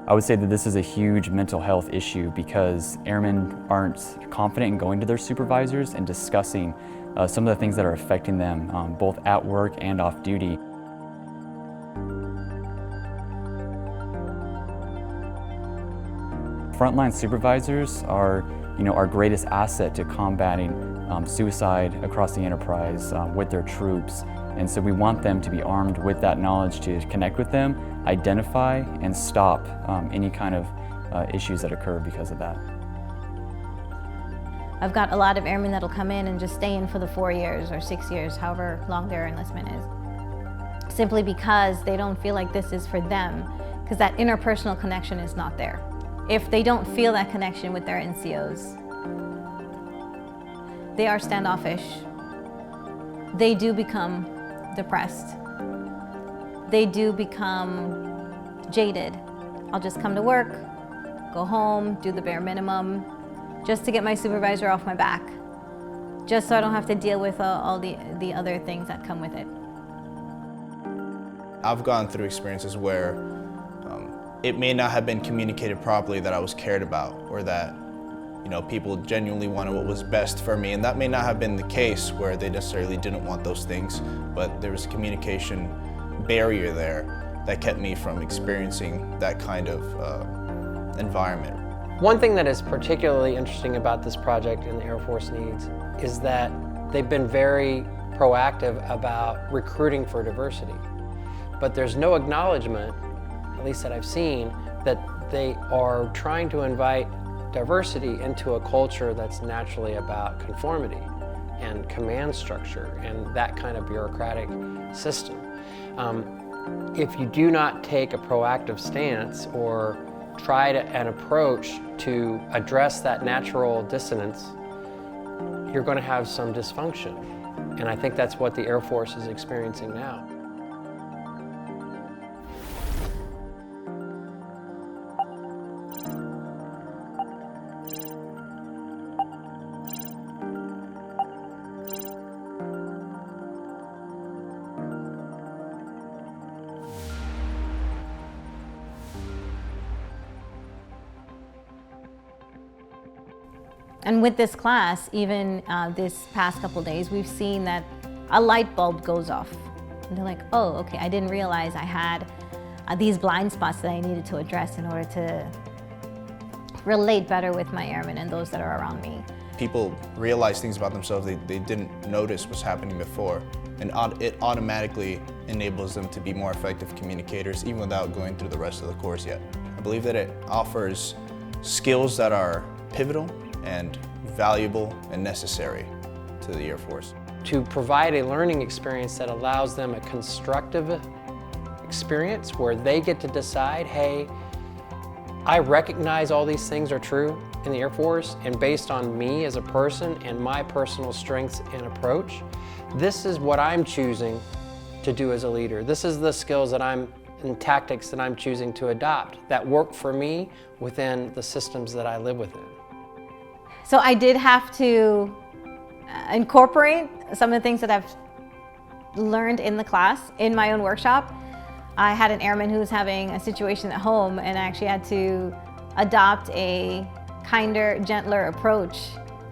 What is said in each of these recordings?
I would say that this is a huge mental health issue because airmen aren't confident in going to their supervisors and discussing some of the things that are affecting them, both at work and off duty. Frontline supervisors are, our greatest asset to combating suicide across the enterprise with their troops. And so we want them to be armed with that knowledge to connect with them, identify, and stop any kind of issues that occur because of that. I've got a lot of airmen that'll come in and just stay in for the 4 years or 6 years, however long their enlistment is, simply because they don't feel like this is for them, because that interpersonal connection is not there. If they don't feel that connection with their NCOs, they are standoffish. They do become depressed. They do become jaded. I'll just come to work, go home, do the bare minimum, just to get my supervisor off my back, just so I don't have to deal with all the other things that come with it. I've gone through experiences where it may not have been communicated properly that I was cared about, or that people genuinely wanted what was best for me, and that may not have been the case where they necessarily didn't want those things, but there was a communication barrier there that kept me from experiencing that kind of environment. One thing that is particularly interesting about this project and the Air Force needs is that they've been very proactive about recruiting for diversity, but there's no acknowledgement, at least that I've seen, that they are trying to invite diversity into a culture that's naturally about conformity and command structure and that kind of bureaucratic system. If you do not take a proactive stance or try an approach to address that natural dissonance, you're going to have some dysfunction. And I think that's what the Air Force is experiencing now. And with this class, even this past couple days, we've seen that a light bulb goes off. And they're like, oh, okay, I didn't realize I had these blind spots that I needed to address in order to relate better with my airmen and those that are around me. People realize things about themselves they didn't notice was happening before, and it automatically enables them to be more effective communicators even without going through the rest of the course yet. I believe that it offers skills that are pivotal and valuable and necessary to the Air Force. To provide a learning experience that allows them a constructive experience where they get to decide, hey, I recognize all these things are true in the Air Force, and based on me as a person and my personal strengths and approach, this is what I'm choosing to do as a leader. This is the skills that and tactics that I'm choosing to adopt that work for me within the systems that I live within. So I did have to incorporate some of the things that I've learned in the class in my own workshop. I had an airman who was having a situation at home, and I actually had to adopt a kinder, gentler approach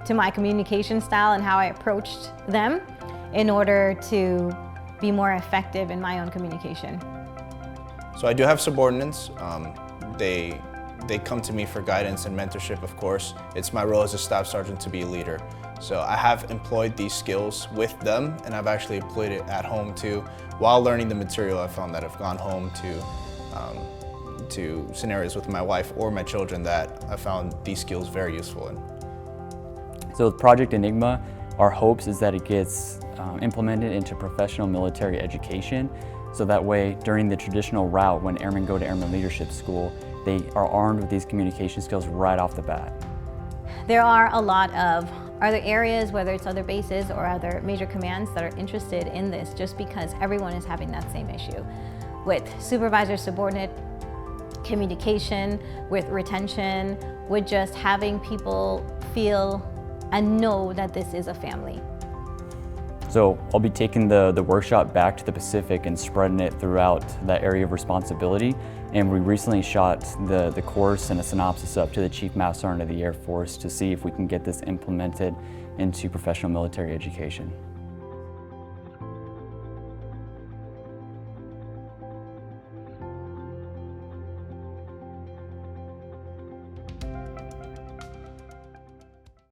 to my communication style and how I approached them in order to be more effective in my own communication. So I do have subordinates. They come to me for guidance and mentorship, of course. It's my role as a staff sergeant to be a leader. So I have employed these skills with them, and I've actually employed it at home too. While learning the material, I found that I've gone home to scenarios with my wife or my children that I found these skills very useful in. So with Project Enigma, our hopes is that it gets implemented into professional military education, so that way during the traditional route when airmen go to Airmen Leadership School, they are armed with these communication skills right off the bat. There are a lot of other areas, whether it's other bases or other major commands, that are interested in this just because everyone is having that same issue with supervisor-subordinate communication, with retention, with just having people feel and know that this is a family. So I'll be taking the workshop back to the Pacific and spreading it throughout that area of responsibility. And we recently shot the course and a synopsis up to the Chief Master Sergeant of the Air Force to see if we can get this implemented into professional military education.